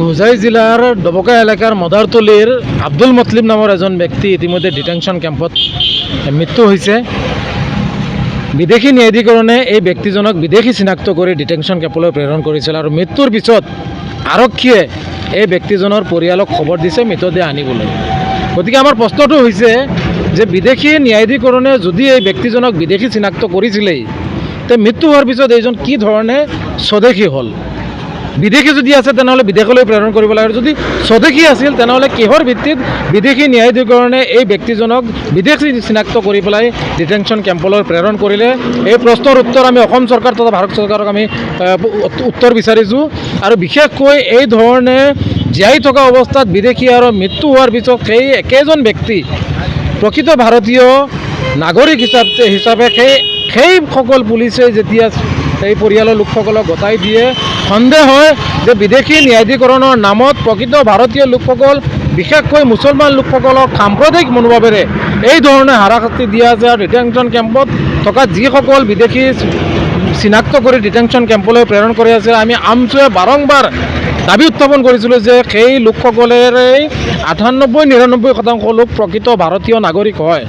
হুজাই জিলাৰ ডবকা এলেকাৰ মদাৰতলীৰ আব্দুল মতলিব নামৰ এজন ব্যক্তি ইতিমধ্যে ডিটেনশ্যন কেম্পত মৃত্যু হৈছে। বিদেশী ন্যায়াধিকৰণে এই ব্যক্তিজনক বিদেশী চিনাক্ত কৰি ডিটেনশ্যন কেম্পলৈ প্ৰেৰণ কৰিছিল আৰু মৃত্যুৰ পিছত আৰক্ষীয়ে এই ব্যক্তিজনৰ পৰিয়ালক খবৰ দিছে মৃতদেহ আনিবলৈ। গতিকে আমাৰ প্ৰশ্নটো হৈছে যে বিদেশী ন্যায়াধিকৰণে যদি এই ব্যক্তিজনক বিদেশী চিনাক্ত কৰিছিলেই তে মৃত্যু হোৱাৰ পিছত এইজন কি ধৰণে স্বদেশী হ'ল? বিদেশী যদি আছে তেনেহ'লে বিদেশলৈ প্ৰেৰণ কৰিব লাগে, আৰু যদি স্বদেশী আছিল তেনেহ'লে কিহৰ ভিত্তিত বিদেশী ন্যায়াধিকৰণে এই ব্যক্তিজনক বিদেশী চিনাক্ত কৰি পেলাই ডিটেনশ্যন কেম্পলৈ প্ৰেৰণ কৰিলে? এই প্ৰশ্নৰ উত্তৰ আমি অসম চৰকাৰ তথা ভাৰত চৰকাৰক আমি উত্তৰ বিচাৰিছোঁ। আৰু বিশেষকৈ এই ধৰণে জীয়াই থকা অৱস্থাত বিদেশী আৰু মৃত্যু হোৱাৰ পিছত সেই একেজন ব্যক্তি প্ৰকৃত ভাৰতীয় নাগৰিক হিচাপে সেইসকল পুলিচে যেতিয়া এই পৰিয়ালৰ লোকসকলক গতাই দিয়ে, সন্দেহ হয় যে বিদেশী ন্যায়াধিকৰণৰ নামত প্ৰকৃত ভাৰতীয় লোকসকল বিশেষকৈ মুছলমান লোকসকলক সাম্প্ৰদায়িক মনোভাৱেৰে এই ধৰণে হাৰাশাস্তি দিয়া আছে। আৰু ডিটেনশ্যন কেম্পত থকা যিসকল বিদেশী চিনাক্ত কৰি ডিটেনশ্যন কেম্পলৈ প্ৰেৰণ কৰি আছে, আমি আমচুৱে বাৰম্বাৰ দাবী উত্থাপন কৰিছিলোঁ যে সেই লোকসকলেৰে 98-99% লোক প্ৰকৃত ভাৰতীয় নাগৰিক হয়।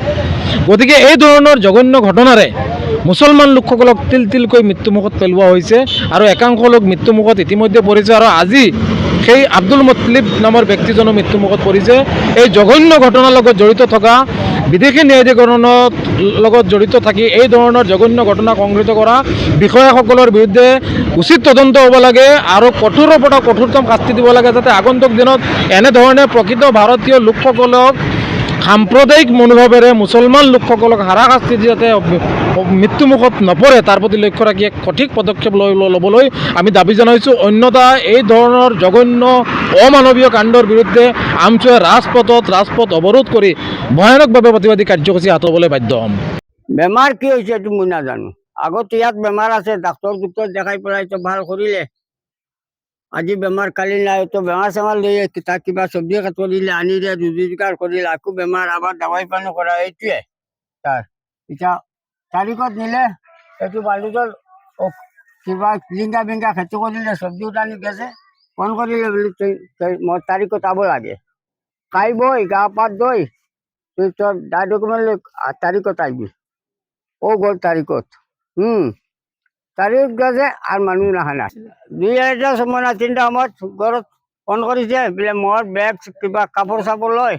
গতিকে এই ধৰণৰ জঘন্য ঘটনাৰে মুছলমান লোকসকলক তিল তিলকৈ মৃত্যুমুখত পেলোৱা হৈছে আৰু একাংশ লোক মৃত্যুমুখত ইতিমধ্যে পৰিছে, আৰু আজি সেই আব্দুল মতলিব নামৰ ব্যক্তিজনো মৃত্যুমুখত পৰিছে। এই জঘন্য ঘটনাৰ লগত জড়িত থকা বিদেশী ন্যায়াধিকৰণৰ লগত জড়িত থাকি এই ধৰণৰ জঘন্য ঘটনা সংঘটিত কৰা বিষয়াসকলৰ বিৰুদ্ধে উচিত তদন্ত হ'ব লাগে আৰু কঠোৰৰ পৰা কঠোৰতম শাস্তি দিব লাগে, যাতে আগন্তুক দিনত এনেধৰণে প্ৰকৃত ভাৰতীয় লোকসকলক সাম্প্ৰদায়িক মনোভাৱেৰে মুছলমান লোকসকলক হাৰাশাস্তি যাতে মৃত্যুমুখত নপৰে তাৰ প্ৰতি লক্ষ্য ৰাখি এক সঠিক পদক্ষেপ ল'বলৈ আমি দাবী জনাইছোঁ। অন্যথা এই ধৰণৰ জঘন্য অমানৱীয় কাণ্ডৰ বিৰুদ্ধে আমচুৱে ৰাজপথ অৱৰোধ কৰি ভয়ানকভাৱে প্ৰতিবাদী কাৰ্যসূচী হাতত ল'বলৈ বাধ্য হ'ম। বেমাৰ কি হৈছে এইটো মই নাজানো। আগত ইয়াত বেমাৰ আছে, ডাক্তৰ দেখাই পেলাই তো ভাল কৰিলে, আজি বেমাৰ কালি নাই, তো বেমাৰ চেমাৰ লৈ তাক কিবা চব্জি কাটিব দিলে, আনি দিয়ে ৰুজিকাৰ কৰিলে, আকৌ বেমাৰ আবাৰ দাৱাই পানী কৰা, এইটোৱে তাৰ। এতিয়া তাৰিখত নিলে এইটো বালুতৰ কিবা লিংগা বিংগা খেতি কৰিলে, চব্জি উঠানি গেছে, ফোন কৰিলে বুলি মই তাৰিখত আব লাগে, খাই বই গা পাত দৈ তুই তোর ডকুমেন্ট লৈ তারিখত আইবি। ও গ'ল তারিখত তারিখ গেছে আর মানুষ নাহা না। 2-2:30 সময় না 3টা সময়ত ঘৰত ফোন কৰিছে বোলে মোৰ বেগ কিবা কাপোৰ চাপোৰ লয়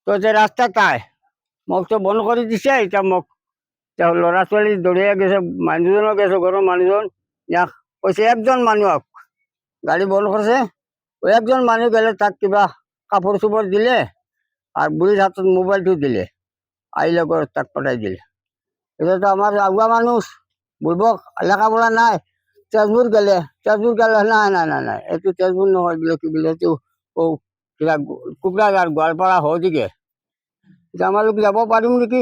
তো যে ৰাস্তা তাই মোক তো বন্ধ কৰি দিছে। এতিয়া মোক ল'ৰা ছোৱালী দৌৰিয়ে গেছে, মানুহজনো গেছে, ঘৰৰ মানুহজন ইয়াক কৈছে একজন মানুহক গাড়ী বন্ধ কৰিছে, একজন মানুহ গেলে তাক কিবা কাপোৰ চাপোৰ দিলে আৰ বুড়িৰ হাতত মোবাইলটো দিলে, আইলে ঘৰত তাক পঠাই দিলে। এটা তো আমার আগুয়া মানুষ বুড়বক লেখাপড়া নাই, তেজপুর গেলে নাই এইটো তেজপুর নহয় বোলে, কি বোলে এইটো কিবা কোকৰাঝাৰ গোৱালপাৰা দিকে। এতিয়া আমালোক যাব পাৰিম নেকি?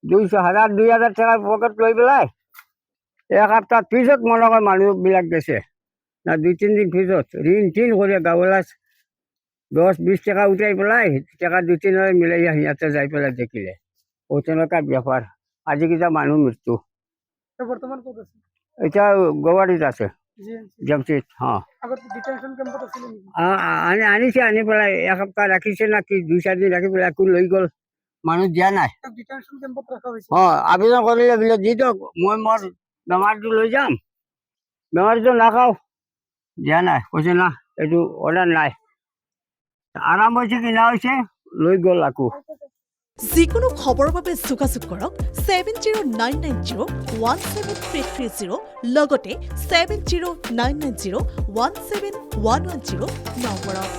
2,000 টকাৰ পকেট লৈ পেলাই এক সপ্তাহ পিছত মনে হয় মানুহবিলাক গেছে না, 2-3 দিন পিছত ঋণ টিন কৰি গাঁৱলা 10-20 টাকা উঠাই পেলাই টাকা 2-3 মিলাই সিহঁতে যাই পেলাই দেখিলে ও তেনেকুৱা ব্যাপাৰ। আজি কেইটা মানুহ মৃত্যু। বৰ্তমান ক'ত আছে? এতিয়া গুৱাহাটীত আছে জমচিত। আনিছে, আনি পেলাই এসপ্তাহ ৰাখিছে না কি 2-4 দিন ৰাখি পেলাই আকৌ লৈ গ'ল, মানুহ দিয়া নাই। আবেদন কৰিলে বোলে দি দিয়ক, মই মোৰ বেমাৰটো লৈ যাম, বেমাৰটো নাখাওঁ, দিয়া নাই, কৈছে না এইটো অৰ্ডাৰ নাই। আৰাম হৈছে কি না হৈছে লৈ গ'ল আকৌ। যিকোনো খবৰৰ বাবে যোগাযোগ কৰক 7099017330 লগতে 7099017110 নম্বৰত।